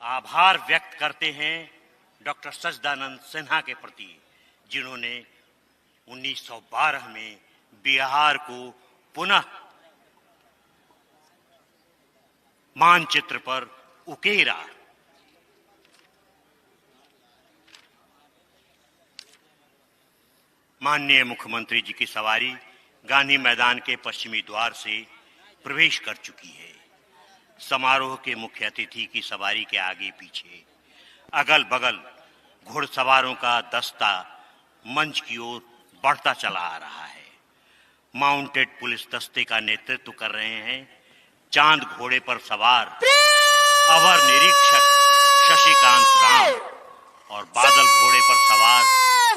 आभार व्यक्त करते हैं डॉक्टर सच्चिदानंद सिन्हा के प्रति, जिन्होंने 1912 में बिहार को पुनः मानचित्र पर उकेरा। माननीय मुख्यमंत्री जी की सवारी गांधी मैदान के पश्चिमी द्वार से प्रवेश कर चुकी है। समारोह के मुख्य अतिथि की सवारी के आगे पीछे अगल बगल घुड़सवारों का दस्ता मंच की ओर बढ़ता चला आ रहा है। माउंटेड पुलिस दस्ते का नेतृत्व कर रहे हैं चांद घोड़े पर सवार अवर निरीक्षक शशिकांत राम और बादल घोड़े पर सवार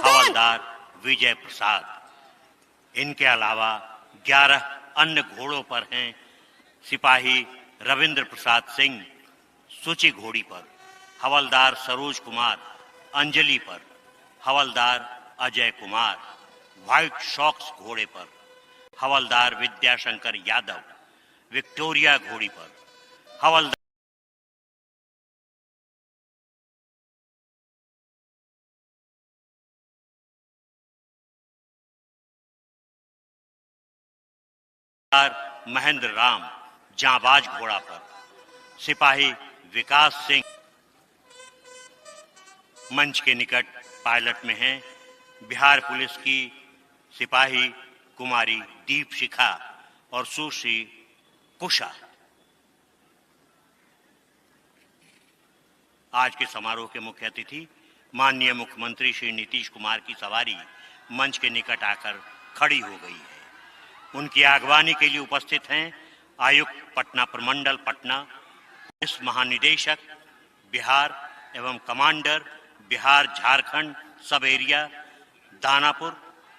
हवलदार विजय प्रसाद। इनके अलावा 11 अन्य घोड़ों पर हैं सिपाही रविंद्र प्रसाद सिंह सूची घोड़ी पर, हवलदार सरोज कुमार अंजलि पर, हवलदार अजय कुमार व्हाइट शॉक्स घोड़े पर, हवलदार विद्याशंकर यादव विक्टोरिया घोड़ी पर, हवलदार महेंद्र राम जांबाज घोड़ा पर, सिपाही विकास सिंह मंच के निकट पायलट में हैं बिहार पुलिस की सिपाही कुमारी दीप शिखा और सुश्री कुशा। आज के समारोह के मुख्य अतिथि माननीय मुख्यमंत्री श्री नीतीश कुमार की सवारी मंच के निकट आकर खड़ी हो गई है। उनकी आगवानी के लिए उपस्थित हैं आयुक्त पटना प्रमंडल पटना, पुलिस महानिदेशक बिहार एवं कमांडर बिहार झारखंड सब एरिया दानापुर,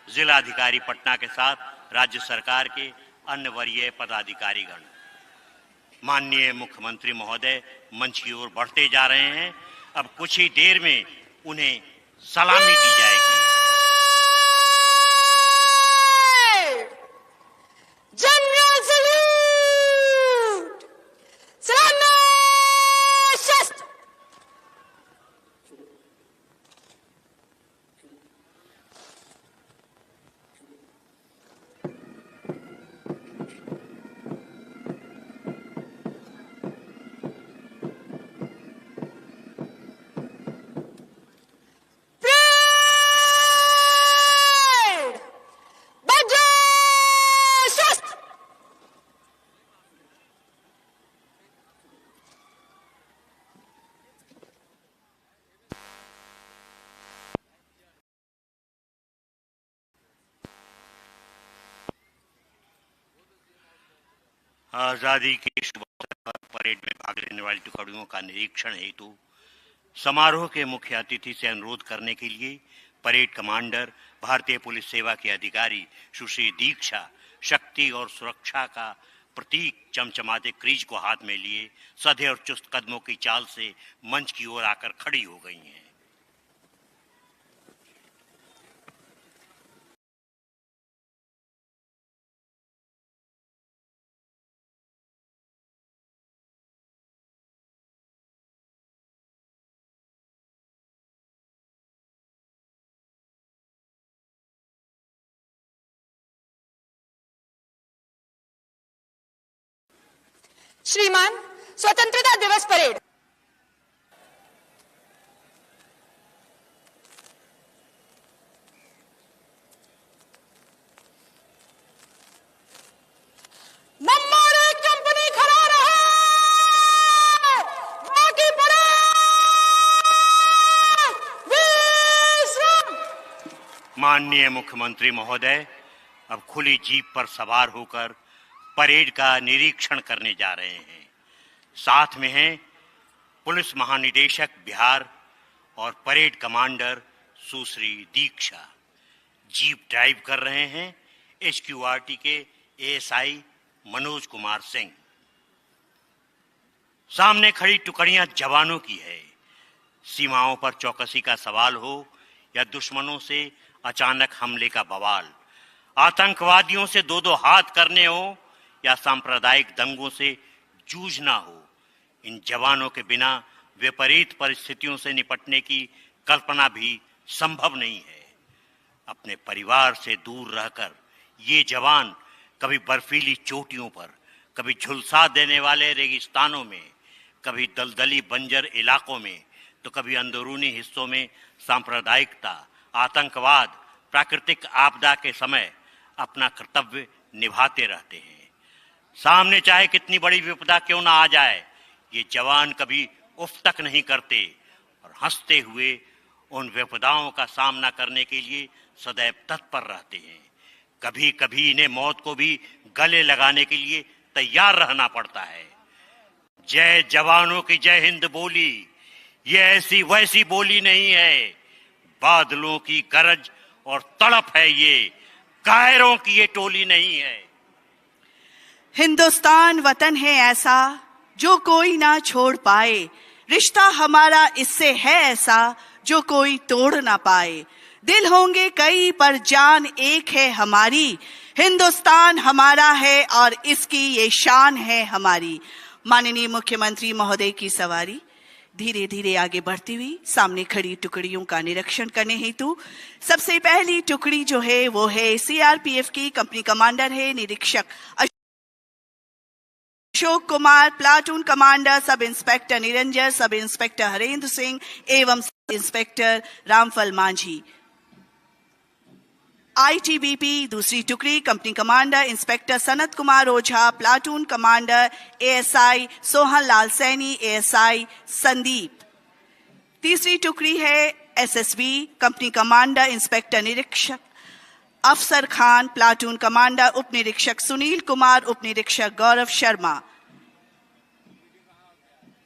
जिलाधिकारी पटना के साथ राज्य सरकार के अन्य वरीय पदाधिकारीगण। माननीय मुख्यमंत्री महोदय मंच की ओर बढ़ते जा रहे हैं। अब कुछ ही देर में उन्हें सलामी दी जाएगी। जनरल सल्यूट, सलामी शस्त्र। आजादी के शुभ अवसर पर परेड में भाग लेने वाली टुकड़ियों का निरीक्षण हेतु समारोह के मुख्य अतिथि से अनुरोध करने के लिए परेड कमांडर भारतीय पुलिस सेवा के अधिकारी सुश्री दीक्षा शक्ति और सुरक्षा का प्रतीक चमचमाते क्रीज को हाथ में लिए सधे और चुस्त कदमों की चाल से मंच की ओर आकर खड़ी हो गई हैं। श्रीमान, स्वतंत्रता दिवस परेड। नंबर 1 कंपनी खड़ा रहे, बाकी परेड विश्राम। माननीय मुख्यमंत्री महोदय अब खुली जीप पर सवार होकर परेड का निरीक्षण करने जा रहे हैं। साथ में हैं पुलिस महानिदेशक बिहार और परेड कमांडर सुश्री दीक्षा। जीप ड्राइव कर रहे हैं एसक्यूआरटी के एएसआई मनोज कुमार सिंह। सामने खड़ी टुकड़ियां जवानों की है। सीमाओं पर चौकसी का सवाल हो या दुश्मनों से अचानक हमले का बवाल, आतंकवादियों से दो दो हाथ करने हो या सांप्रदायिक दंगों से जूझना हो, इन जवानों के बिना विपरीत परिस्थितियों से निपटने की कल्पना भी संभव नहीं है। अपने परिवार से दूर रहकर ये जवान कभी बर्फीली चोटियों पर, कभी झुलसा देने वाले रेगिस्तानों में, कभी दलदली बंजर इलाकों में, तो कभी अंदरूनी हिस्सों में सांप्रदायिकता, आतंकवाद, प्राकृतिक आपदा के समय अपना कर्तव्य निभाते रहते हैं। सामने चाहे कितनी बड़ी विपदा क्यों ना आ जाए, ये जवान कभी उफ तक नहीं करते और हंसते हुए उन विपदाओं का सामना करने के लिए सदैव तत्पर रहते हैं। कभी कभी इन्हें मौत को भी गले लगाने के लिए तैयार रहना पड़ता है। जय जवानों की जय हिंद बोली ये ऐसी वैसी बोली नहीं है, बादलों की गरज और तड़प है ये, कायरों की ये टोली नहीं है। हिंदुस्तान वतन है ऐसा जो कोई ना छोड़ पाए, रिश्ता हमारा इससे है ऐसा जो कोई तोड़ ना पाए। दिल होंगे कई पर जान एक है हमारी, हिंदुस्तान हमारा है और इसकी ये शान है हमारी। माननीय मुख्यमंत्री महोदय की सवारी धीरे धीरे आगे बढ़ती हुई सामने खड़ी टुकड़ियों का निरीक्षण करने हेतु सबसे पहली टुकड़ी जो है वो है सीआरपीएफ की कंपनी कमांडर है निरीक्षक Ashok Kumar, platoon commander sub inspector Niranjan, sub inspector Harendra Singh एवं सब इंस्पेक्टर रामफल मांझी। आईटीबीपी दूसरी टुकड़ी company commander inspector Sanat Kumar Ojha, platoon commander ASI Sohan Lal Saini, ASI Sandeep. तीसरी टुकड़ी है एसएसबी कंपनी कमांडर इंस्पेक्टर निरीक्षक अफसर खान, प्लाटून कमांडर उप निरीक्षक सुनील कुमार, उप निरीक्षक गौरव शर्मा।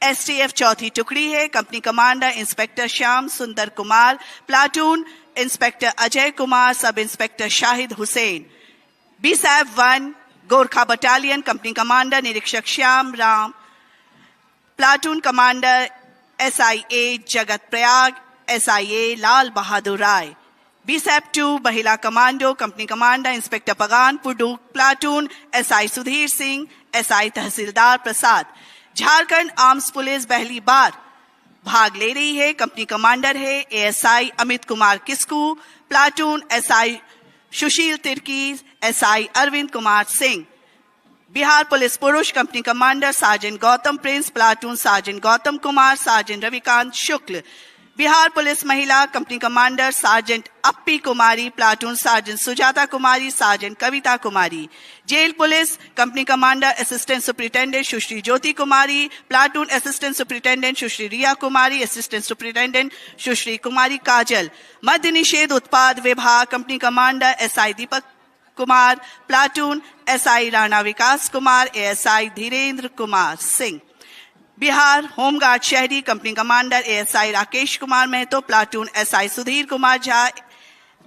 एसटीएफ चौथी टुकड़ी है company commander inspector Shyam Sundar Kumar, platoon inspector Ajay Kumar, sub inspector Shahid Hussain. BSAP 1 Gorkha battalion company commander निरीक्षक Shyam Ram, platoon commander SIA Jagat Prayag, SIA Lal Bahadur Rai. BSAP 2 महिला commando company commander inspector Pagan Pudu, platoon SI Sudhir Singh, SI Tahsildar Prasad. Jharkhand arms police पहली बार भाग ले रही है, कंपनी कमांडर है ASI Amit Kumar Kisku, platoon SI Sushil Tirkey, SI Arvind Kumar Singh. Bihar police पुरुष company commander sergeant Gautam Prince, platoon sergeant Gautam Kumar, sergeant Ravikant Shukla. Bihar police महिला company commander sergeant Appi Kumari, platoon sergeant Sujata Kumari, sergeant Kavita Kumari. Jail police company commander assistant superintendent Sushri Jyoti Kumari, platoon assistant superintendent Sushri Riya Kumari, assistant superintendent Sushri Kumari Kajal. मद्य निषेध उत्पाद विभाग company commander SI Deepak Kumar, platoon SI Rana Vikas Kumar, ASI Dhirendra Kumar Singh. Bihar home guard शहरी company commander ASI Rakesh Kumar Mahto, platoon SI Sudhir Kumar Jha,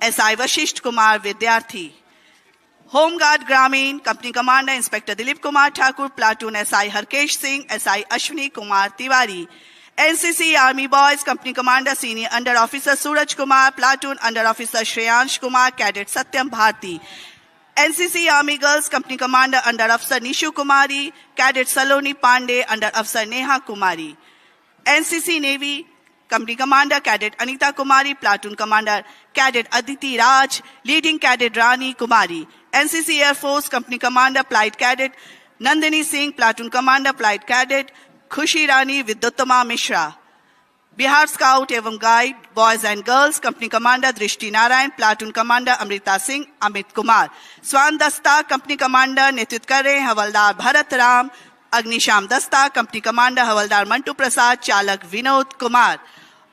SI Vashishtha Kumar Vidyarthi. Home guard ग्रामीण company commander inspector Dilip Kumar Thakur, platoon SI Harkesh Singh, SI Ashwini Kumar Tiwari. NCC army boys company commander senior under officer Suraj Kumar, platoon under officer Shreyansh Kumar, cadet Satyam Bharti. NCC army girls company commander under अफसर Nishu Kumari, cadet Saloni Pandey, under अफसर Neha Kumari. NCC navy company commander cadet Anita Kumari, platoon commander cadet Aditi Raj, leading cadet Rani Kumari. NCC air force company commander flight cadet Nandini Singh, platoon commander flight cadet Khushi Rani Vidyuttama Mishra. Bihar scout एवं guide boys and girls company commander Drishti Narayan, platoon commander Amrita Singh, Amit Kumar. स्वान दस्ता company commander नेतृत्व कर रहे हैं हवलदार भरत राम। अग्निशाम दस्ता company commander हवलदार मंटू प्रसाद, चालक विनोद कुमार।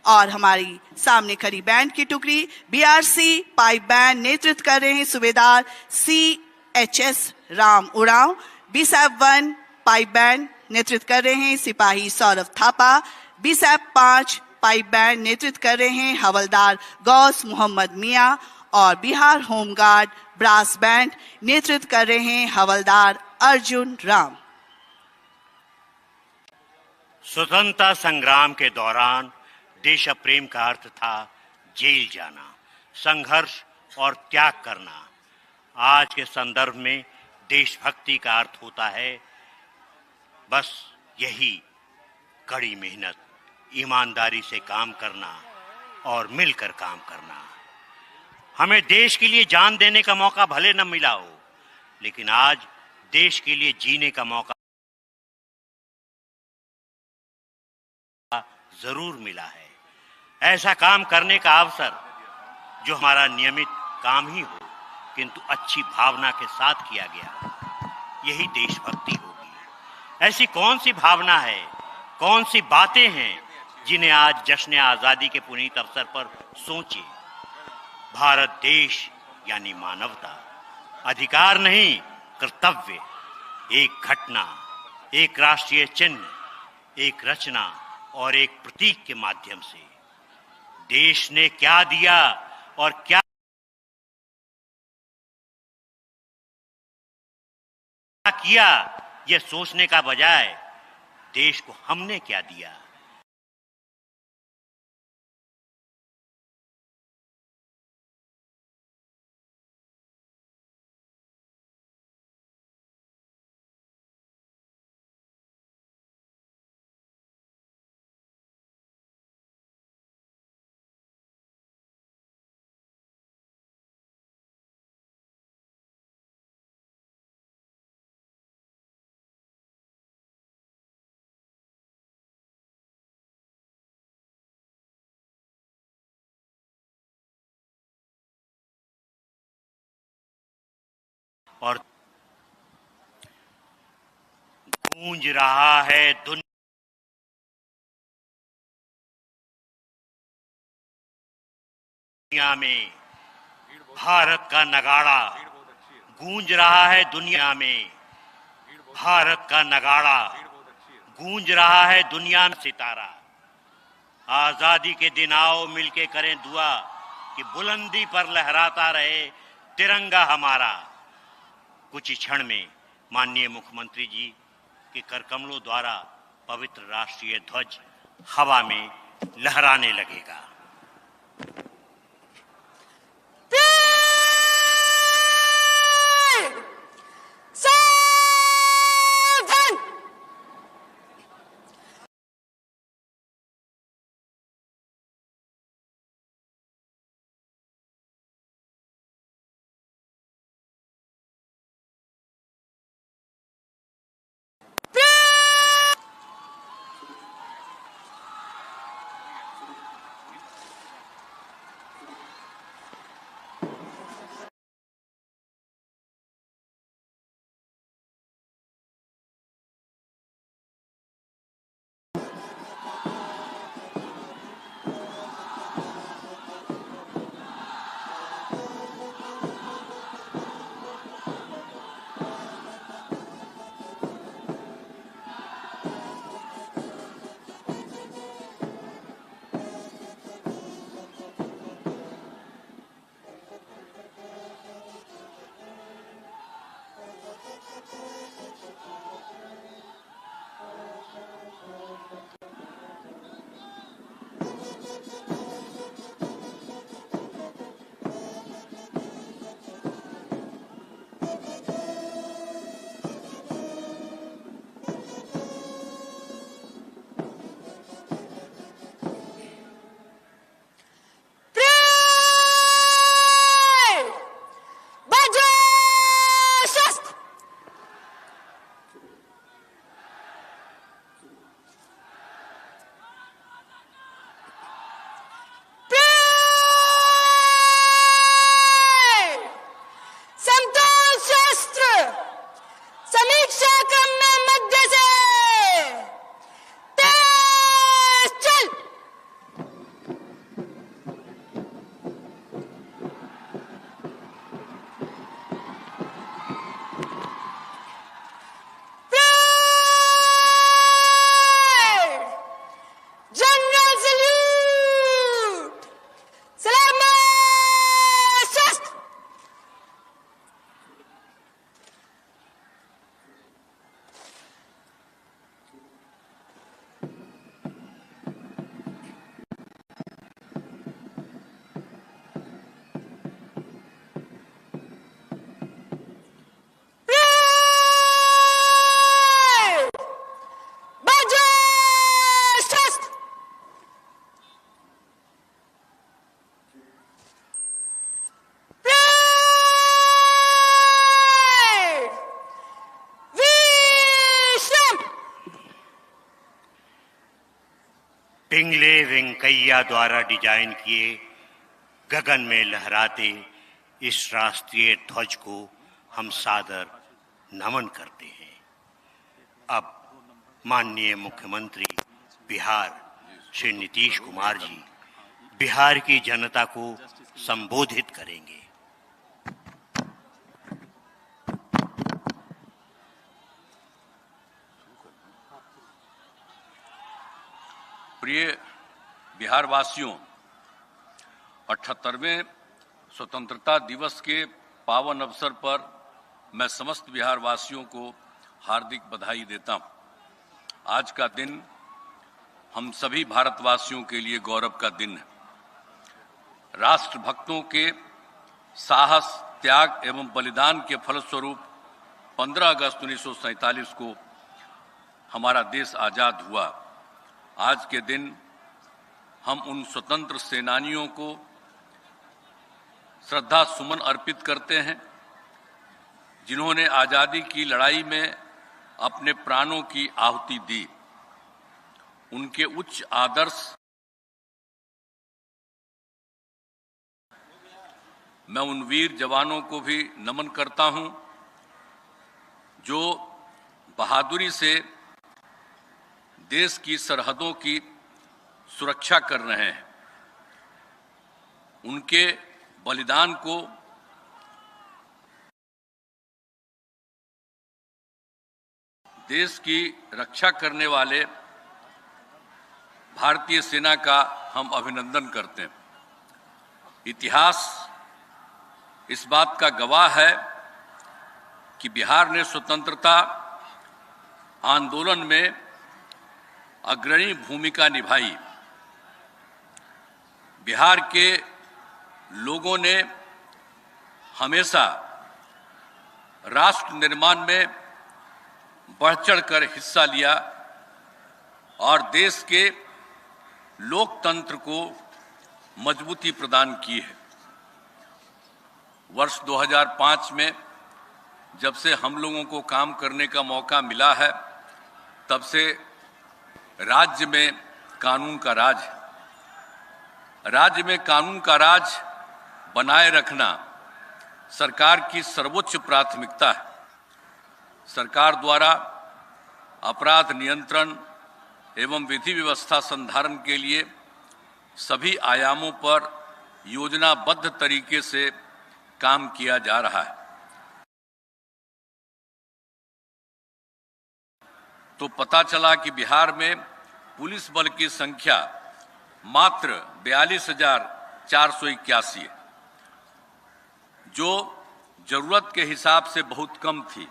और हमारी सामने खड़ी बैंड की टुकड़ी बीआरसी पाइप बैंड नेतृत्व कर रहे हैं सूबेदार CHS Ram Oraon. BSAP 1 pipe band नेतृत्व कर रहे हैं सिपाही Saurabh Thapa. BSAP 5 pipe band नेतृत्व कर रहे हैं हवलदार गौस मोहम्मद मियां। और बिहार होमगार्ड ब्रास बैंड नेतृत्व कर रहे हैं हवलदार अर्जुन राम। स्वतंत्रता संग्राम के दौरान देश प्रेम का अर्थ था जेल जाना, संघर्ष और त्याग करना। आज के संदर्भ में देशभक्ति का अर्थ होता है बस यही, कड़ी मेहनत, ईमानदारी से काम करना और मिलकर काम करना। हमें देश के लिए जान देने का मौका भले न मिला हो, लेकिन आज देश के लिए जीने का मौका जरूर मिला है। ऐसा काम करने का अवसर जो हमारा नियमित काम ही हो, किंतु अच्छी भावना के साथ किया गया, यही देशभक्ति होगी। ऐसी कौन सी भावना है, कौन सी बातें हैं जिन्हें आज जश्न आजादी के पुनीत अवसर पर सोचे। भारत देश यानी मानवता, अधिकार नहीं कर्तव्य, एक घटना, एक राष्ट्रीय चिन्ह, एक रचना और एक प्रतीक के माध्यम से देश ने क्या दिया और क्या किया, यह सोचने का बजाय देश को हमने क्या दिया। और गूंज रहा है दुनिया में भारत का नगाड़ा, गूंज रहा है दुनिया में भारत का नगाड़ा, गूंज रहा है दुनिया में सितारा। आजादी के दिन आओ मिलके करें दुआ कि बुलंदी पर लहराता रहे तिरंगा हमारा। कुछ ही क्षण में माननीय मुख्यमंत्री जी के करकमलों द्वारा पवित्र राष्ट्रीय ध्वज हवा में लहराने लगेगा। पिंगले वेंकैया द्वारा डिजाइन किए गगन में लहराते इस राष्ट्रीय ध्वज को हम सादर नमन करते हैं। अब माननीय मुख्यमंत्री बिहार श्री नीतीश कुमार जी बिहार की जनता को संबोधित करेंगे। प्रिय बिहार वासियों, 78वें स्वतंत्रता दिवस के पावन अवसर पर मैं समस्त बिहार वासियों को हार्दिक बधाई देता हूं। आज का दिन हम सभी भारतवासियों के लिए गौरव का दिन है। राष्ट्रभक्तों के साहस, त्याग एवं बलिदान के फलस्वरूप 15 अगस्त 1947 को हमारा देश आजाद हुआ। आज के दिन हम उन स्वतंत्र सेनानियों को श्रद्धा सुमन अर्पित करते हैं जिन्होंने आजादी की लड़ाई में अपने प्राणों की आहुति दी। उनके उच्च आदर्श मैं उन वीर जवानों को भी नमन करता हूं जो बहादुरी से देश की सरहदों की सुरक्षा कर रहे हैं। उनके बलिदान को देश की रक्षा करने वाले भारतीय सेना का हम अभिनंदन करते हैं। इतिहास इस बात का गवाह है कि बिहार ने स्वतंत्रता आंदोलन में अग्रणी भूमिका निभाई। बिहार के लोगों ने हमेशा राष्ट्र निर्माण में बढ़-चढ़कर हिस्सा लिया और देश के लोकतंत्र को मजबूती प्रदान की है। वर्ष 2005 में जब से हम लोगों को काम करने का मौका मिला है, तब से राज्य में कानून का राज है। राज्य में कानून का राज बनाए रखना सरकार की सर्वोच्च प्राथमिकता है। सरकार द्वारा अपराध नियंत्रण एवं विधि व्यवस्था संधारण के लिए सभी आयामों पर योजनाबद्ध तरीके से काम किया जा रहा है। तो पता चला कि बिहार में पुलिस बल की संख्या मात्र 42,481 है, जो जरूरत के हिसाब से बहुत कम थी।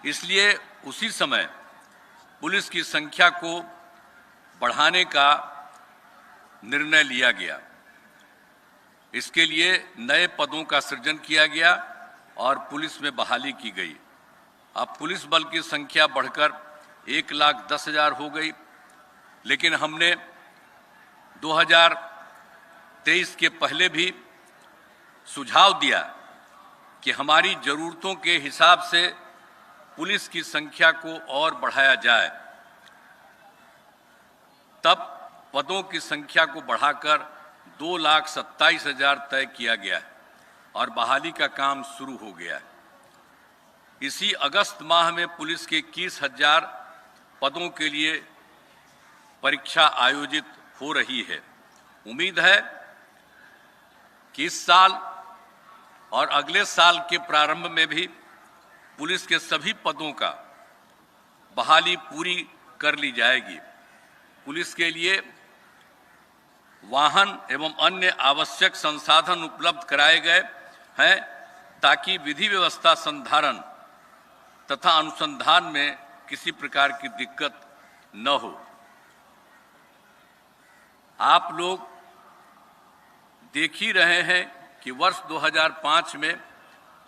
इसलिए उसी समय पुलिस की संख्या को बढ़ाने का निर्णय लिया गया। इसके लिए नए पदों का सृजन किया गया और पुलिस में बहाली की गई। अब पुलिस बल की संख्या बढ़कर 1,10,000 हो गई। लेकिन हमने 2023 के पहले भी सुझाव दिया कि हमारी जरूरतों के हिसाब से पुलिस की संख्या को और बढ़ाया जाए। तब पदों की संख्या को बढ़ाकर 2,27,000 तय किया गया है और बहाली का काम शुरू हो गया है। इसी अगस्त माह में पुलिस के 21,000 पदों के लिए परीक्षा आयोजित हो रही है। उम्मीद है कि इस साल और अगले साल के प्रारंभ में भी पुलिस के सभी पदों का बहाली पूरी कर ली जाएगी। पुलिस के लिए वाहन एवं अन्य आवश्यक संसाधन उपलब्ध कराए गए हैं ताकि विधि व्यवस्था संधारण तथा अनुसंधान में किसी प्रकार की दिक्कत न हो। आप लोग देख ही रहे हैं कि वर्ष 2005 में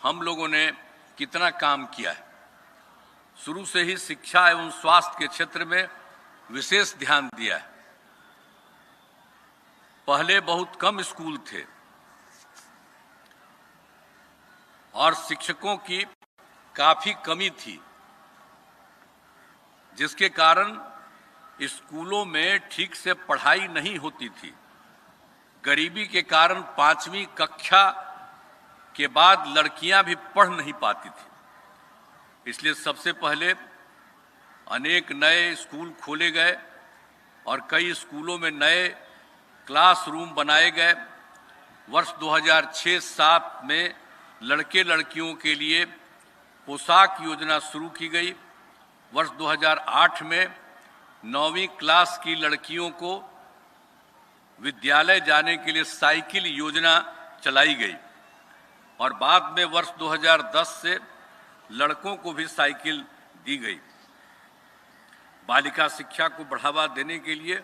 हम लोगों ने कितना काम किया है। शुरू से ही शिक्षा एवं स्वास्थ्य के क्षेत्र में विशेष ध्यान दिया है। पहले बहुत कम स्कूल थे और शिक्षकों की काफी कमी थी, जिसके कारण स्कूलों में ठीक से पढ़ाई नहीं होती थी। गरीबी के कारण 5वीं कक्षा के बाद लड़कियां भी पढ़ नहीं पाती थी। इसलिए सबसे पहले अनेक नए स्कूल खोले गए और कई स्कूलों में नए क्लासरूम बनाए गए। वर्ष 2006-07 में लड़के लड़कियों के लिए पोशाक योजना शुरू की गई। वर्ष 2008 में 9वीं क्लास की लड़कियों को विद्यालय जाने के लिए साइकिल योजना चलाई गई और बाद में वर्ष 2010 से लड़कों को भी साइकिल दी गई। बालिका शिक्षा को बढ़ावा देने के लिए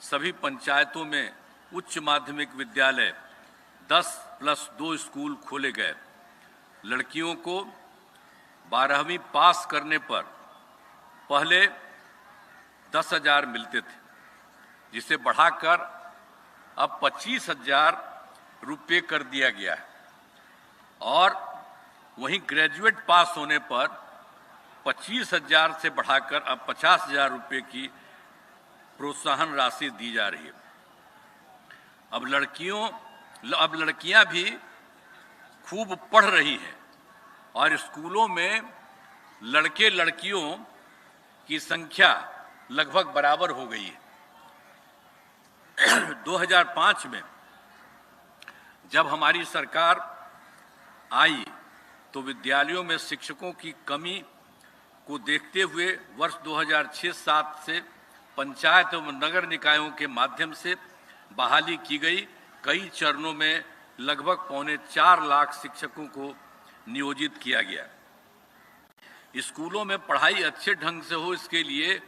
सभी पंचायतों में उच्च माध्यमिक विद्यालय 10+2 स्कूल खोले गए। लड़कियों को 12वीं पास करने पर पहले 10,000 मिलते थे, जिसे बढ़ाकर अब 25,000 रुपये कर दिया गया है और वहीं ग्रेजुएट पास होने पर 25,000 से बढ़ाकर अब 50,000 रुपये की प्रोत्साहन राशि दी जा रही है। अब लड़कियां भी खूब पढ़ रही हैं और स्कूलों में लड़के लड़कियों की संख्या लगभग बराबर हो गई है। 2005 में जब हमारी सरकार आई तो विद्यालयों में शिक्षकों की कमी को देखते हुए वर्ष 2006-07 से पंचायत एवं नगर निकायों के माध्यम से बहाली की गई। कई चरणों में लगभग 4.25 लाख शिक्षकों को नियोजित किया गया। स्कूलों में पढ़ाई अच्छे ढंग से हो, इसके लिए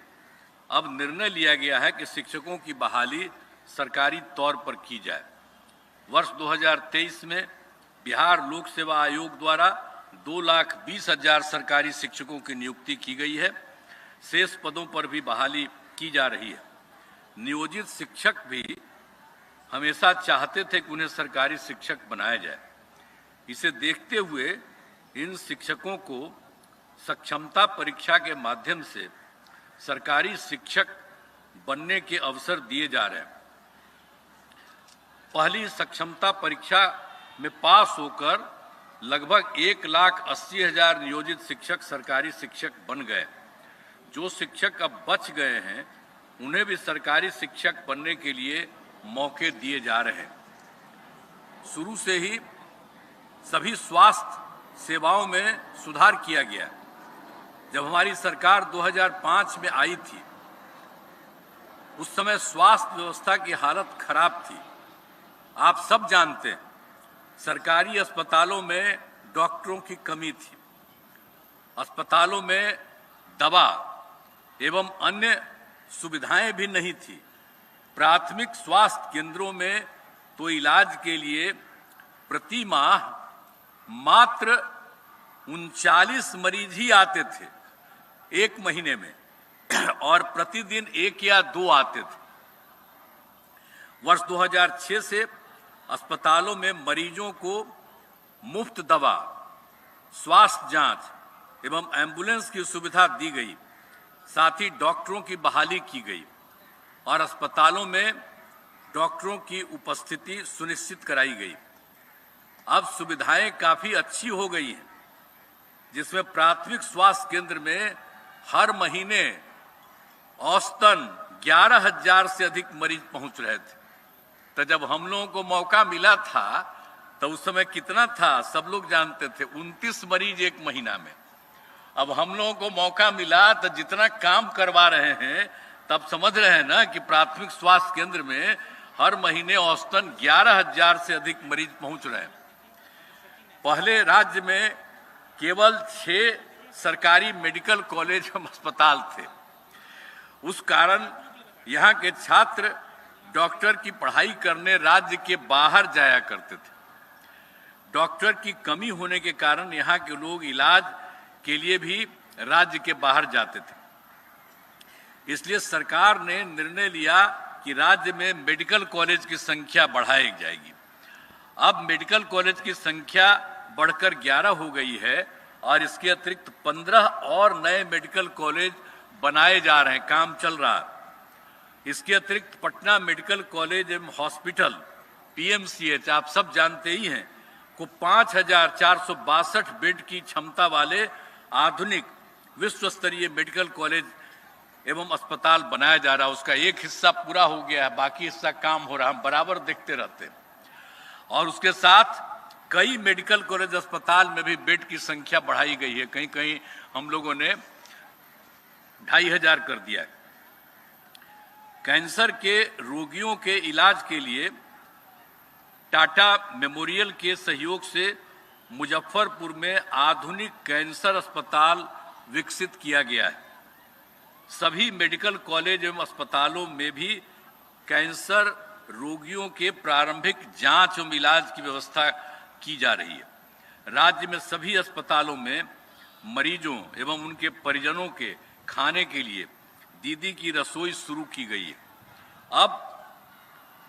अब निर्णय लिया गया है कि शिक्षकों की बहाली सरकारी तौर पर की जाए। वर्ष 2023 में बिहार लोक सेवा आयोग द्वारा 2,20,000 सरकारी शिक्षकों की नियुक्ति की गई है। शेष पदों पर भी बहाली की जा रही है। नियोजित शिक्षक भी हमेशा चाहते थे कि उन्हें सरकारी शिक्षक बनाया जाए। इसे देखते हुए इन शिक्षकों को सक्षमता परीक्षा के माध्यम से सरकारी शिक्षक बनने के अवसर दिए जा रहे हैं। पहली सक्षमता परीक्षा में पास होकर लगभग 1,80,000 नियोजित शिक्षक सरकारी शिक्षक बन गए। जो शिक्षक अब बच गए हैं उन्हें भी सरकारी शिक्षक बनने के लिए मौके दिए जा रहे हैं। शुरू से ही सभी स्वास्थ्य सेवाओं में सुधार किया गया। जब हमारी सरकार 2005 में आई थी उस समय स्वास्थ्य व्यवस्था की हालत खराब थी। आप सब जानते हैं सरकारी अस्पतालों में डॉक्टरों की कमी थी, अस्पतालों में दवा एवं अन्य सुविधाएं भी नहीं थी। प्राथमिक स्वास्थ्य केंद्रों में तो इलाज के लिए प्रति माह मात्र 39 मरीज ही आते थे एक महीने में और प्रतिदिन 1 या 2 आते थे। वर्ष 2006 से अस्पतालों में मरीजों को मुफ्त दवा, स्वास्थ्य जांच एवं एम्बुलेंस की सुविधा दी गई। साथ ही डॉक्टरों की बहाली की गई और अस्पतालों में डॉक्टरों की उपस्थिति सुनिश्चित कराई गई। अब सुविधाएं काफी अच्छी हो गई हैं, जिसमें प्राथमिक स्वास्थ्य केंद्र में हर महीने औसतन 11,000 से अधिक मरीज पहुंच रहे थे। तो जब हम लोगों को मौका मिला था तो उस समय कितना था सब लोग जानते थे, 29 मरीज एक महीना में। अब हम लोगों को मौका मिला तो जितना काम करवा रहे हैं तब समझ रहे हैं ना कि प्राथमिक स्वास्थ्य केंद्र में हर महीने औसतन 11,000 से अधिक मरीज पहुंच रहे हैं। पहले राज्य में केवल 6 सरकारी मेडिकल कॉलेज एवं अस्पताल थे। उस कारण यहाँ के छात्र डॉक्टर की पढ़ाई करने राज्य के बाहर जाया करते थे। डॉक्टर की कमी होने के कारण यहाँ के लोग इलाज के लिए भी राज्य के बाहर जाते थे। इसलिए सरकार ने निर्णय लिया कि राज्य में मेडिकल कॉलेज की संख्या बढ़ाई जाएगी। अब मेडिकल कॉलेज की संख्या बढ़कर 11 हो गई है और इसके अतिरिक्त 15 और नए मेडिकल कॉलेज बनाए जा रहे हैं, काम चल रहा है। इसके अतिरिक्त पटना मेडिकल कॉलेज एवं हॉस्पिटल पीएमसीएच आप सब जानते ही हैं को 5,462 बेड की क्षमता वाले आधुनिक विश्व स्तरीय मेडिकल कॉलेज एवं अस्पताल बनाया जा रहा है। उसका एक हिस्सा पूरा हो गया है, बाकी हिस्सा काम हो रहा है, हम बराबर देखते रहते हैं। और उसके साथ कई मेडिकल कॉलेज अस्पताल में भी बेड की संख्या बढ़ाई गई है, कहीं कहीं हम लोगों ने 2,500 कर दिया है। कैंसर के रोगियों के इलाज के लिए टाटा मेमोरियल के सहयोग से मुजफ्फरपुर में आधुनिक कैंसर अस्पताल विकसित किया गया है। सभी मेडिकल कॉलेज एवं अस्पतालों में भी कैंसर रोगियों के प्रारंभिक जांच एवं इलाज की व्यवस्था की जा रही है। राज्य में सभी अस्पतालों में मरीजों एवं उनके परिजनों के खाने के लिए दीदी की रसोई शुरू की गई है। अब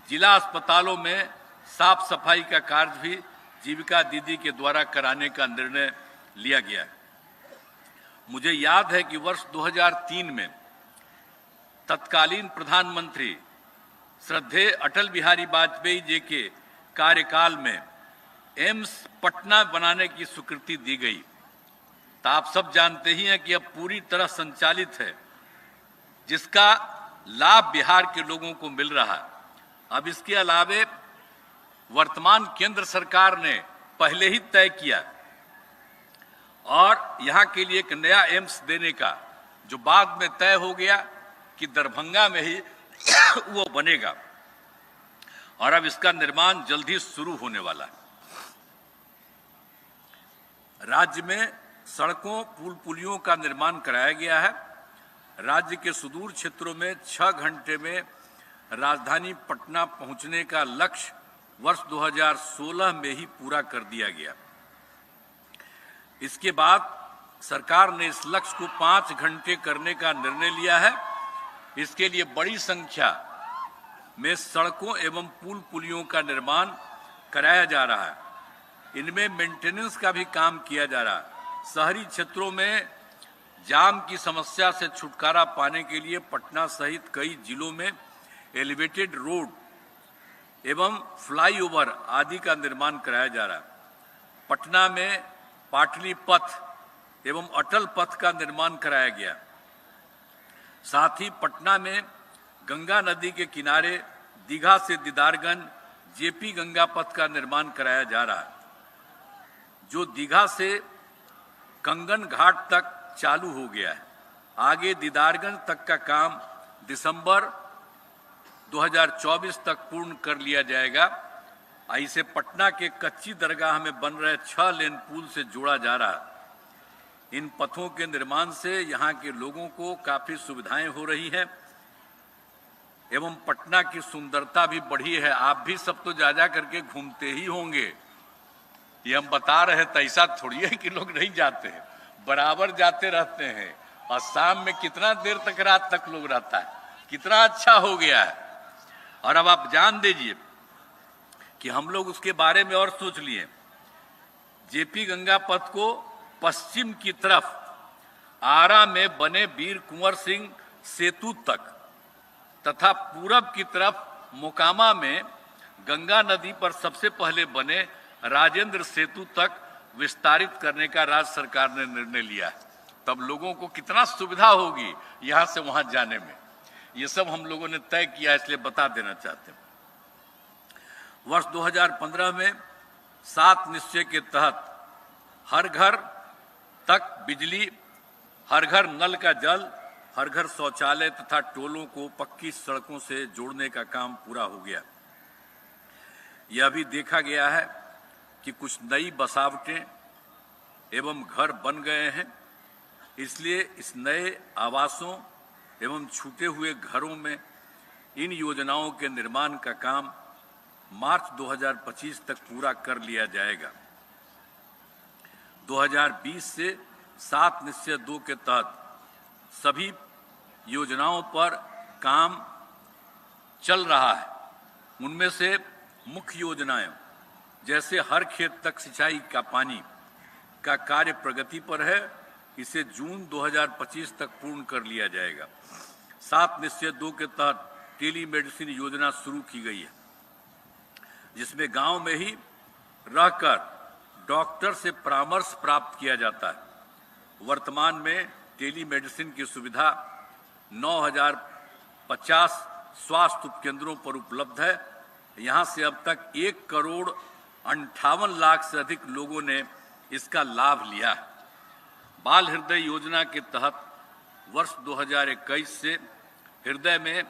जिला अस्पतालों में साफ सफाई का कार्य भी जीविका दीदी के द्वारा कराने का निर्णय लिया गया है। मुझे याद है कि वर्ष 2003 में तत्कालीन प्रधानमंत्री श्रद्धेय अटल बिहारी वाजपेयी जी के कार्यकाल में एम्स पटना बनाने की स्वीकृति दी गई। तो आप सब जानते ही हैं कि अब पूरी तरह संचालित है, जिसका लाभ बिहार के लोगों को मिल रहा है। अब इसके अलावे वर्तमान केंद्र सरकार ने पहले ही तय किया और यहां के लिए एक नया एम्स देने का, जो बाद में तय हो गया कि दरभंगा में ही वो बनेगा और अब इसका निर्माण जल्द ही शुरू होने वाला है। राज्य में सड़कों पुल पुलियों का निर्माण कराया गया है। राज्य के सुदूर क्षेत्रों में 6 घंटे में राजधानी पटना पहुंचने का लक्ष्य वर्ष 2016 में ही पूरा कर दिया गया। इसके बाद सरकार ने इस लक्ष्य को 5 घंटे करने का निर्णय लिया है। इसके लिए बड़ी संख्या में सड़कों एवं पुल पुलियों का निर्माण कराया जा रहा है। इनमें मेंटेनेंस का भी काम किया जा रहा है। शहरी क्षेत्रों में जाम की समस्या से छुटकारा पाने के लिए पटना सहित कई जिलों में एलिवेटेड रोड एवं फ्लाईओवर आदि का निर्माण कराया जा रहा है। पटना में पाटली पथ एवं अटल पथ का निर्माण कराया गया। साथ ही पटना में गंगा नदी के किनारे दीघा से दीदारगंज जेपी गंगा पथ का निर्माण कराया जा रहा है, जो दीघा से कंगन घाट तक चालू हो गया है। आगे दीदारगंज तक का काम दिसंबर 2024 तक पूर्ण कर लिया जाएगा। इसे पटना के कच्ची दरगाह में बन रहे 6 लेन पुल से जोड़ा जा रहा है। इन पथों के निर्माण से यहाँ के लोगों को काफी सुविधाएं हो रही हैं एवं पटना की सुंदरता भी बढ़ी है। आप भी सब तो जा करके घूमते ही होंगे, ये हम बता रहे हैं। तो ऐसा थोड़ी है कि लोग नहीं जाते हैं, बराबर जाते रहते हैं। और शाम में कितना देर तक, रात तक लोग रहता है, कितना अच्छा हो गया है। और अब आप जान दीजिए कि हम लोग उसके बारे में और सोच लिए। जेपी गंगा पथ को पश्चिम की तरफ आरा में बने वीर कुंवर सिंह सेतु तक तथा पूरब की तरफ मोकामा में गंगा नदी पर सबसे पहले बने राजेंद्र सेतु तक विस्तारित करने का राज्य सरकार ने निर्णय लिया है। तब लोगों को कितना सुविधा होगी यहां से वहां जाने में। ये सब हम लोगों ने तय किया, इसलिए बता देना चाहते हैं। वर्ष 2015 में 7 निश्चय के तहत हर घर तक बिजली, हर घर नल का जल, हर घर शौचालय तथा टोलों को पक्की सड़कों से जोड़ने का काम पूरा हो गया। यह भी देखा गया है कि कुछ नई बसावटें एवं घर बन गए हैं। इसलिए इस नए आवासों एवं छूटे हुए घरों में इन योजनाओं के निर्माण का काम मार्च 2025 तक पूरा कर लिया जाएगा। 2020 से 7 निश्चय 2 के तहत सभी योजनाओं पर काम चल रहा है। उनमें से मुख्य योजनाएं जैसे हर खेत तक सिंचाई का पानी का कार्य प्रगति पर है। इसे जून 2025 तक पूर्ण कर लिया जाएगा। 7 निश्चय 2 के तहत टेलीमेडिसिन योजना शुरू की गई है, जिसमें गांव में ही रहकर डॉक्टर से परामर्श प्राप्त किया जाता है। वर्तमान में टेलीमेडिसिन की सुविधा 9,050 स्वास्थ्य उपकेंद्रों पर उपलब्ध है। यहां से अब तक 1,58,00,000 से अधिक लोगों ने इसका लाभ लिया है। बाल हृदय योजना के तहत वर्ष 2021 से हृदय में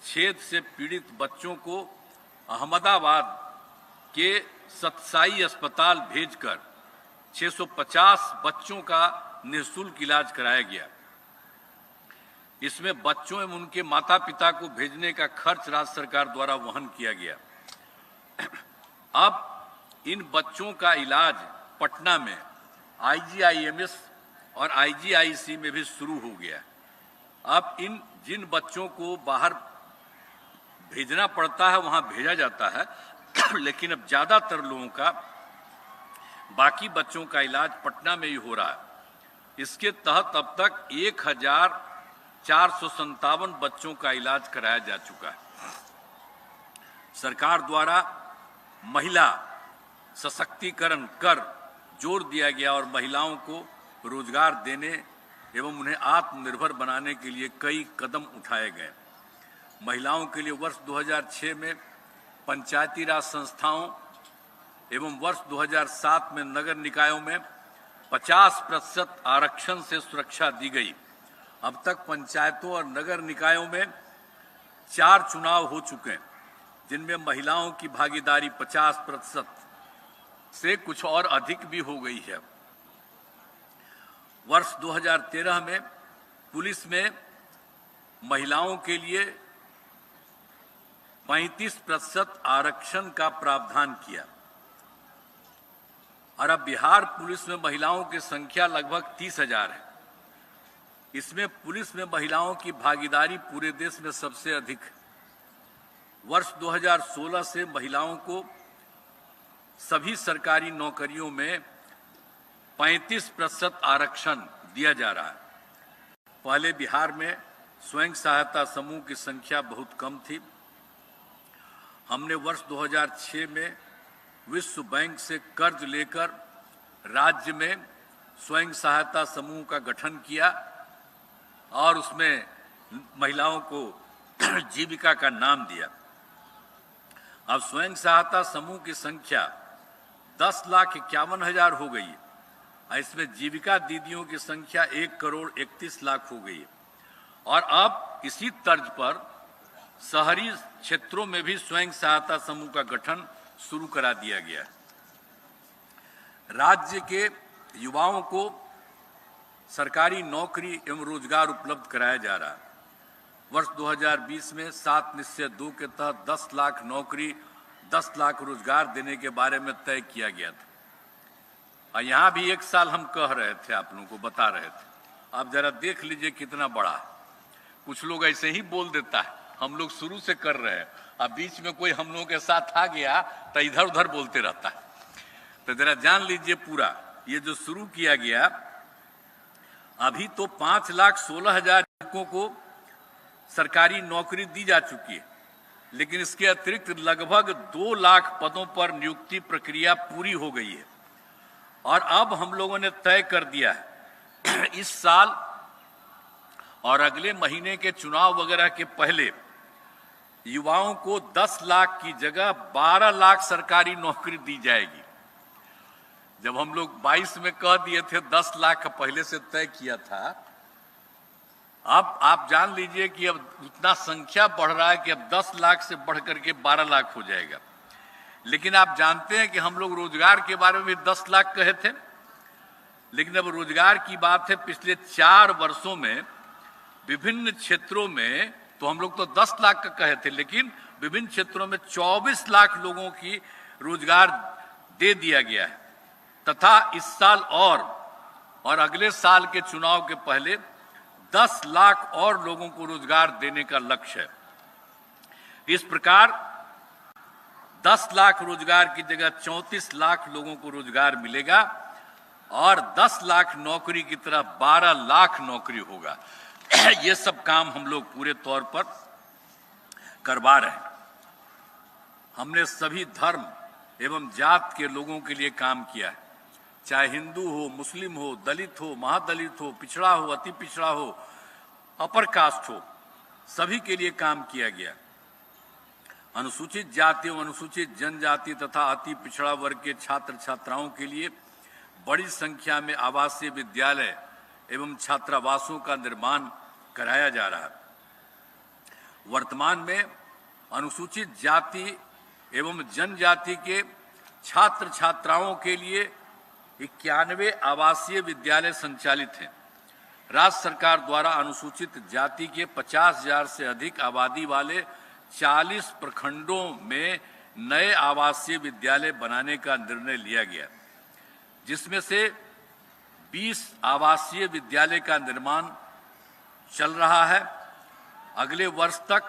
छेद से पीड़ित बच्चों को अहमदाबाद के सतसाई अस्पताल भेजकर 650 बच्चों का निःशुल्क इलाज कराया गया। इसमें बच्चों एवं उनके माता पिता को भेजने का खर्च राज्य सरकार द्वारा वहन किया गया। अब इन बच्चों का इलाज पटना में IGIMS और IGIC में भी शुरू हो गया। अब जिन बच्चों को बाहर भेजना पड़ता है वहां भेजा जाता है, लेकिन अब ज्यादातर लोगों का बाकी बच्चों का इलाज पटना में ही हो रहा है। इसके तहत अब तक 1,457 बच्चों का इलाज कराया जा चुका है। सरकार द्वारा महिला सशक्तिकरण कर जोर दिया गया और महिलाओं को रोजगार देने एवं उन्हें आत्मनिर्भर बनाने के लिए कई कदम उठाए गए। महिलाओं के लिए वर्ष 2006 में पंचायती राज संस्थाओं एवं वर्ष 2007 में नगर निकायों में 50% आरक्षण से सुरक्षा दी गई। अब तक पंचायतों और नगर निकायों में 4 चुनाव हो चुके हैं, जिनमें महिलाओं की भागीदारी 50% से कुछ और अधिक भी हो गई है। वर्ष 2013 में पुलिस में महिलाओं के लिए 35% आरक्षण का प्रावधान किया और अब बिहार पुलिस में महिलाओं की संख्या लगभग 30,000 है। इसमें पुलिस में महिलाओं की भागीदारी पूरे देश में सबसे अधिक है। वर्ष 2016 से महिलाओं को सभी सरकारी नौकरियों में 35% आरक्षण दिया जा रहा है। पहले बिहार में स्वयं सहायता समूह की संख्या बहुत कम थी। हमने वर्ष 2006 में विश्व बैंक से कर्ज लेकर राज्य में स्वयं सहायता समूह का गठन किया और उसमें महिलाओं को जीविका का नाम दिया। अब स्वयं सहायता समूह की संख्या 10,51,000 हो गई है। इसमें जीविका दीदियों की संख्या 1,31,00,000 हो गई है। और अब इसी तर्ज पर शहरी क्षेत्रों में भी स्वयं सहायता समूह का गठन शुरू करा दिया गया है। राज्य के युवाओं को सरकारी नौकरी एवं रोजगार उपलब्ध कराया जा रहा है। वर्ष 2020 में 7 निश्चय 2 के तहत 10 लाख नौकरी, 10 लाख रोजगार देने के बारे में तय किया गया था। और यहां भी 1 साल हम कह रहे थे, आप लोगों को बता रहे थे। आप जरा देख लीजिए कितना बड़ा है। कुछ लोग ऐसे ही बोल देता है, हम लोग शुरू से कर रहे हैं, अब बीच में कोई हम लोगों के साथ आ गया तो इधर उधर बोलते रहता है। तो जरा जान लीजिए पूरा ये जो शुरू किया गया, अभी तो 5,16,000 युवकों को सरकारी नौकरी दी जा चुकी है, लेकिन इसके अतिरिक्त लगभग 2 लाख पदों पर नियुक्ति प्रक्रिया पूरी हो गई है। और अब हम लोगों ने तय कर दिया है इस साल और अगले महीने के चुनाव वगैरह के पहले युवाओं को 10 लाख की जगह 12 लाख सरकारी नौकरी दी जाएगी। जब हम लोग 22 में कह दिए थे 10 लाख का पहले से तय किया था, अब आप जान लीजिए कि अब उतना संख्या बढ़ रहा है कि अब 10 लाख से बढ़ करके 12 लाख हो जाएगा। लेकिन आप जानते हैं कि हम लोग रोजगार के बारे में भी 10 लाख कहे थे, लेकिन अब रोजगार की बात है। पिछले 4 वर्षों में विभिन्न क्षेत्रों में तो हम लोग तो 10 लाख का कहे थे, लेकिन विभिन्न क्षेत्रों में 24 लाख लोगों की रोजगार दे दिया गया है। तथा इस साल और अगले साल के चुनाव के पहले 10 लाख और लोगों को रोजगार देने का लक्ष्य है। इस प्रकार 10 लाख रोजगार की जगह 34 लाख लोगों को रोजगार मिलेगा और 10 लाख नौकरी की तरह 12 लाख नौकरी होगा। ये सब काम हम लोग पूरे तौर पर करवा रहे हैं। हमने सभी धर्म एवं जात के लोगों के लिए काम किया है, चाहे हिंदू हो, मुस्लिम हो, दलित हो, महादलित हो, पिछड़ा हो, अति पिछड़ा हो, अपर कास्ट हो, सभी के लिए काम किया गया। अनुसूचित जाति एवं अनुसूचित जनजाति तथा अति पिछड़ा वर्ग के छात्र छात्राओं के लिए बड़ी संख्या में आवासीय विद्यालय एवं छात्रावासों का निर्माण कराया जा रहा है। वर्तमान में अनुसूचित जाति एवं जनजाति के छात्र छात्राओं के लिए 91 आवासीय विद्यालय संचालित हैं। राज्य सरकार द्वारा अनुसूचित जाति के 50,000 से अधिक आबादी वाले 40 प्रखंडों में नए आवासीय विद्यालय बनाने का निर्णय लिया गया, जिसमें से 20 आवासीय विद्यालय का निर्माण चल रहा है। अगले वर्ष तक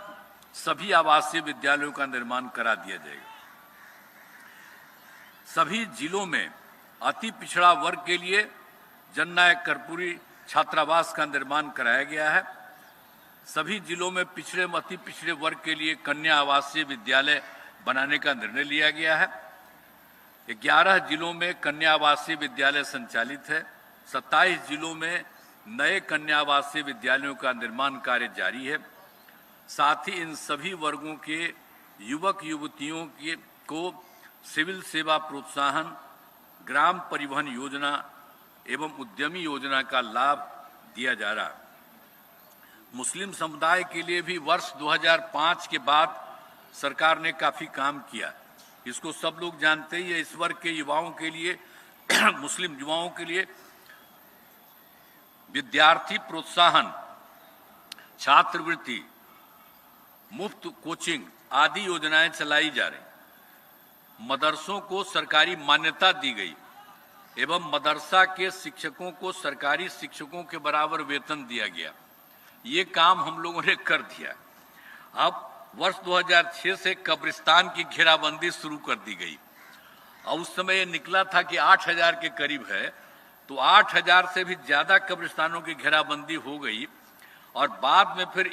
सभी आवासीय विद्यालयों का निर्माण करा दिया जाएगा। सभी जिलों में अति पिछड़ा वर्ग के लिए जननायक कर्पूरी छात्रावास का निर्माण कराया गया है। सभी जिलों में पिछड़े अति पिछड़े वर्ग के लिए कन्या आवासीय विद्यालय बनाने का निर्णय लिया गया है। 11 जिलों में कन्या आवासीय विद्यालय संचालित है। 27 जिलों में नए कन्या आवासीय विद्यालयों का निर्माण कार्य जारी है। साथ ही इन सभी वर्गों के युवक युवतियों को सिविल सेवा प्रोत्साहन, ग्राम परिवहन योजना एवं उद्यमी योजना का लाभ दिया जा रहा है। मुस्लिम समुदाय के लिए भी वर्ष 2005 के बाद सरकार ने काफी काम किया। इसको सब लोग जानते ही है। इस वर्ग के युवाओं के लिए मुस्लिम युवाओं के लिए विद्यार्थी प्रोत्साहन, छात्रवृत्ति, मुफ्त कोचिंग आदि योजनाएं चलाई जा रही। मदरसों को सरकारी मान्यता दी गई एवं मदरसा के शिक्षकों को सरकारी शिक्षकों के बराबर वेतन दिया गया। ये काम हम लोगों ने कर दिया। अब वर्ष 2006 से कब्रिस्तान की घेराबंदी शुरू कर दी गई और उस समय ये निकला था कि 8,000 के करीब है, तो 8,000 से भी ज्यादा कब्रिस्तानों की घेराबंदी हो गई और बाद में फिर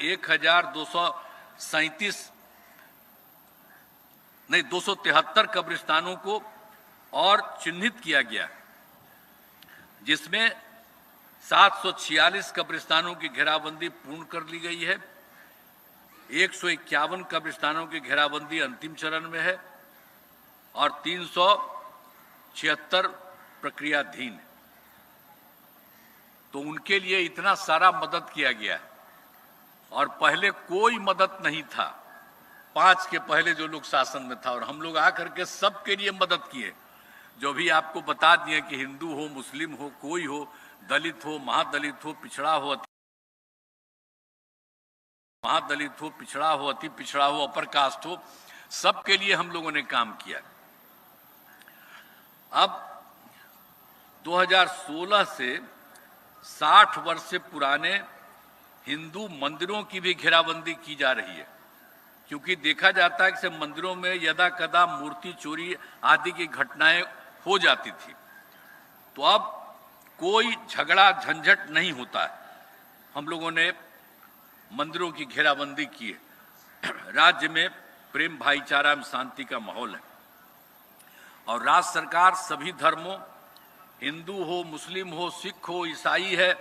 273 कब्रिस्तानों को और चिन्हित किया गया, जिसमें 746 कब्रिस्तानों की घेराबंदी पूर्ण कर ली गई है। 151 कब्रिस्तानों की घेराबंदी अंतिम चरण में है और 376 प्रक्रियाधीन है। तो उनके लिए इतना सारा मदद किया गया है और पहले कोई मदद नहीं था। 5 के पहले जो लोग शासन में था और हम लोग आकर के सबके लिए मदद किए। जो भी आपको बता दिए कि हिंदू हो, मुस्लिम हो, कोई हो, दलित हो, महादलित हो, पिछड़ा हो, अति पिछड़ा हो, अपर कास्ट हो, सबके लिए हम लोगों ने काम किया। अब 2016 से 60 वर्ष से पुराने हिंदू मंदिरों की भी घेराबंदी की जा रही है, क्योंकि देखा जाता है कि मंदिरों में यदा कदा मूर्ति चोरी आदि की घटनाएं हो जाती थी। तो अब कोई झगड़ा झंझट नहीं होता है। हम लोगों ने मंदिरों की घेराबंदी की है। राज्य में प्रेम, भाईचारा एवं शांति का माहौल है और राज्य सरकार सभी धर्मों, हिंदू हो, मुस्लिम हो, सिख हो, ईसाई है,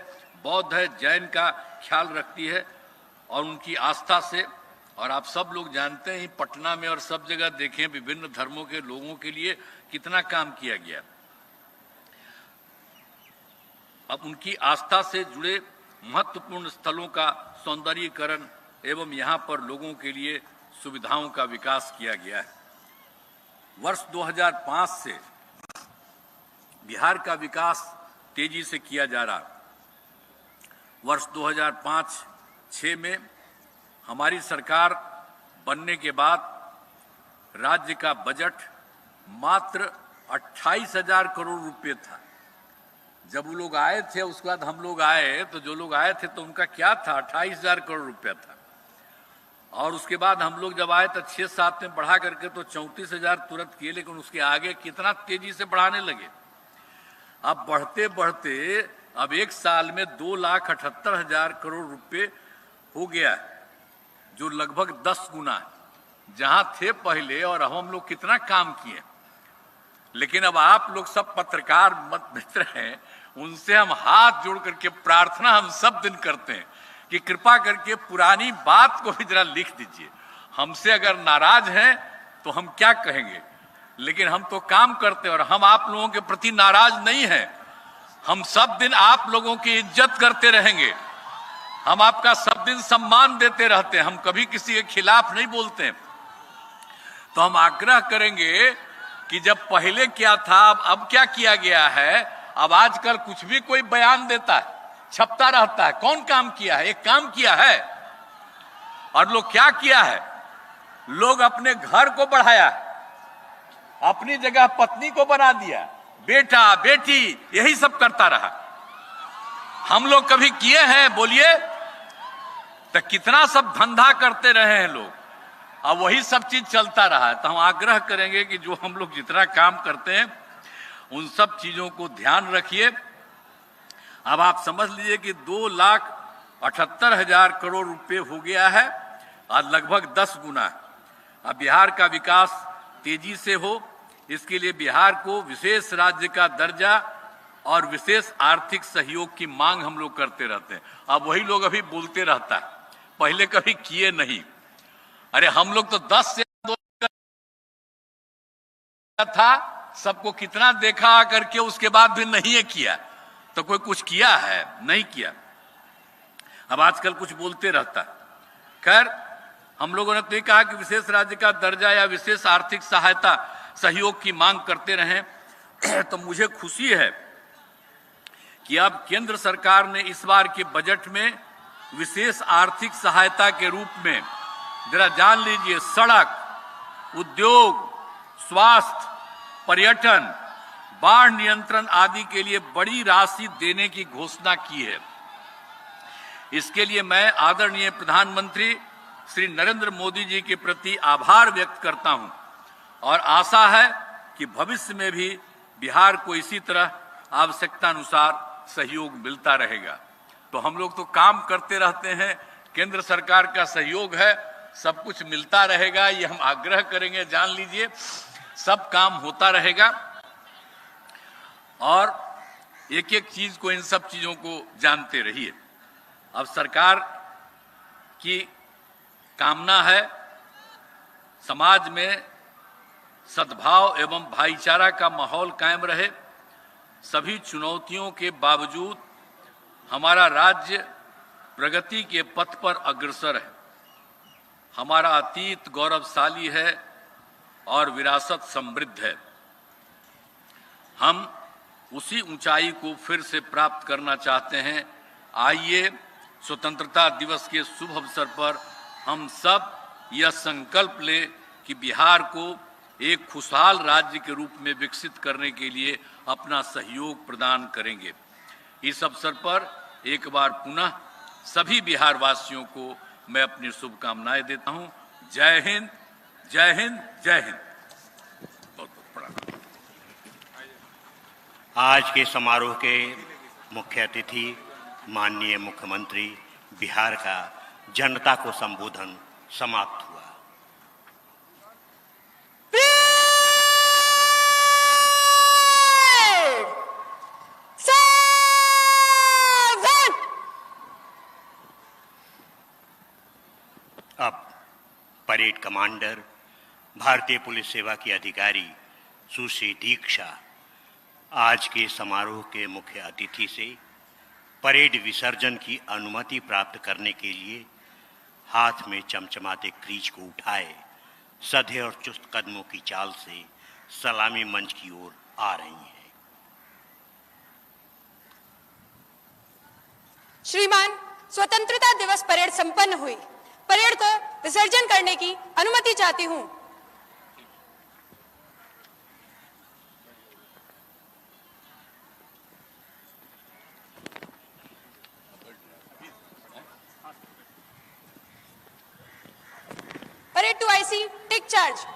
बौद्ध है, जैन का ख्याल रखती है और उनकी आस्था से। और आप सब लोग जानते हैं पटना में और सब जगह देखें विभिन्न धर्मों के लोगों के लिए कितना काम किया गया। अब उनकी आस्था से जुड़े महत्वपूर्ण स्थलों का सौंदर्यीकरण एवं यहाँ पर लोगों के लिए सुविधाओं का विकास किया गया है। वर्ष 2005 से बिहार का विकास तेजी से किया जा रहा है। वर्ष 2005-06 में हमारी सरकार बनने के बाद राज्य का बजट मात्र 28,000 करोड़ रुपए था। जब वो लोग आए थे, उसके बाद हम लोग आए, तो जो लोग आए थे तो उनका क्या था, 28,000 करोड़ रुपया था। और उसके बाद हम लोग जब आए तो 6-7 में बढ़ा करके तो 34,000 तुरंत किए, लेकिन उसके आगे कितना तेजी से बढ़ाने लगे। अब बढ़ते बढ़ते अब एक साल में 2,78,000 करोड़ रुपए हो गया। जो लगभग 10 गुना है। जहां थे पहले और अब हम लोग कितना काम किए, लेकिन अब आप लोग सब पत्रकार मित्र हैं, उनसे हम हाथ जोड़ करके प्रार्थना हम सब दिन करते हैं कि कृपा करके पुरानी बात को भी जरा लिख दीजिए। हमसे अगर नाराज हैं तो हम क्या कहेंगे, लेकिन हम तो काम करते हैं और हम आप लोगों के प्रति नाराज नहीं हैं। हम सब दिन आप लोगों की इज्जत करते रहेंगे, हम आपका सब दिन सम्मान देते रहते हैं, हम कभी किसी के खिलाफ नहीं बोलते हैं। तो हम आग्रह करेंगे कि जब पहले क्या था अब क्या किया गया है। अब आजकल कुछ भी कोई बयान देता है, छपता रहता है। कौन काम किया है? एक काम किया है। और लोग क्या किया है, लोग अपने घर को बढ़ाया, अपनी जगह पत्नी को बना दिया, बेटा बेटी यही सब करता रहा। हम लोग कभी किए हैं? बोलिए। तो कितना सब धंधा करते रहे हैं लोग, अब वही सब चीज चलता रहा है। तो हम आग्रह करेंगे कि जो हम लोग जितना काम करते हैं उन सब चीजों को ध्यान रखिए। अब आप समझ लीजिए कि 2,78,000 करोड़ रुपए हो गया है और लगभग 10 गुना। अब बिहार का विकास तेजी से हो, इसके लिए बिहार को विशेष राज्य का दर्जा और विशेष आर्थिक सहयोग की मांग हम लोग करते रहते हैं। अब वही लोग अभी बोलते रहता है, पहले कभी किए नहीं। अरे हम लोग तो 10 से 2 था, सबको कितना देखा करके उसके बाद भी नहीं है किया। तो कोई कुछ किया है? नहीं किया। अब आजकल कुछ बोलते रहता है। खैर, हम लोगों ने तो ये कहा कि विशेष राज्य का दर्जा या विशेष आर्थिक सहायता सहयोग की मांग करते रहें। तो मुझे खुशी है कि अब केंद्र सरकार ने इस बार के बजट में विशेष आर्थिक सहायता के रूप में, जरा जान लीजिए, सड़क, उद्योग, स्वास्थ्य, पर्यटन, बाढ़ नियंत्रण आदि के लिए बड़ी राशि देने की घोषणा की है। इसके लिए मैं आदरणीय प्रधानमंत्री श्री नरेंद्र मोदी जी के प्रति आभार व्यक्त करता हूं और आशा है कि भविष्य में भी बिहार को इसी तरह आवश्यकता अनुसार सहयोग मिलता रहेगा। तो हम लोग तो काम करते रहते हैं, केंद्र सरकार का सहयोग है, सब कुछ मिलता रहेगा, ये हम आग्रह करेंगे। जान लीजिए, सब काम होता रहेगा। और एक एक चीज को, इन सब चीजों को जानते रहिए। अब सरकार की कामना है समाज में सद्भाव एवं भाईचारा का माहौल कायम रहे। सभी चुनौतियों के बावजूद हमारा राज्य प्रगति के पथ पर अग्रसर है। हमारा अतीत गौरवशाली है और विरासत समृद्ध है। हम उसी ऊंचाई को फिर से प्राप्त करना चाहते हैं। आइए, स्वतंत्रता दिवस के शुभ अवसर पर हम सब यह संकल्प लें कि बिहार को एक खुशहाल राज्य के रूप में विकसित करने के लिए अपना सहयोग प्रदान करेंगे। इस अवसर पर एक बार पुनः सभी बिहार वासियों को मैं अपनी शुभकामनाएं देता हूं। जय हिंद, जय हिंद, जय हिंद। बहुत बहुत प्रणाम। आज के समारोह के मुख्य अतिथि माननीय मुख्यमंत्री बिहार का जनता को संबोधन समाप्त हुआ। अब परेड कमांडर, भारतीय पुलिस सेवा की अधिकारी सुश्री दीक्षा आज के समारोह के मुख्य अतिथि से परेड विसर्जन की अनुमति प्राप्त करने के लिए हाथ में चमचमाते क्रीज को उठाए सधे और चुस्त कदमों की चाल से सलामी मंच की ओर आ रही हैं। श्रीमान, स्वतंत्रता दिवस परेड संपन्न हुई। परेड को विसर्जन करने की अनुमति चाहती हूँ। Parade to IC, take charge.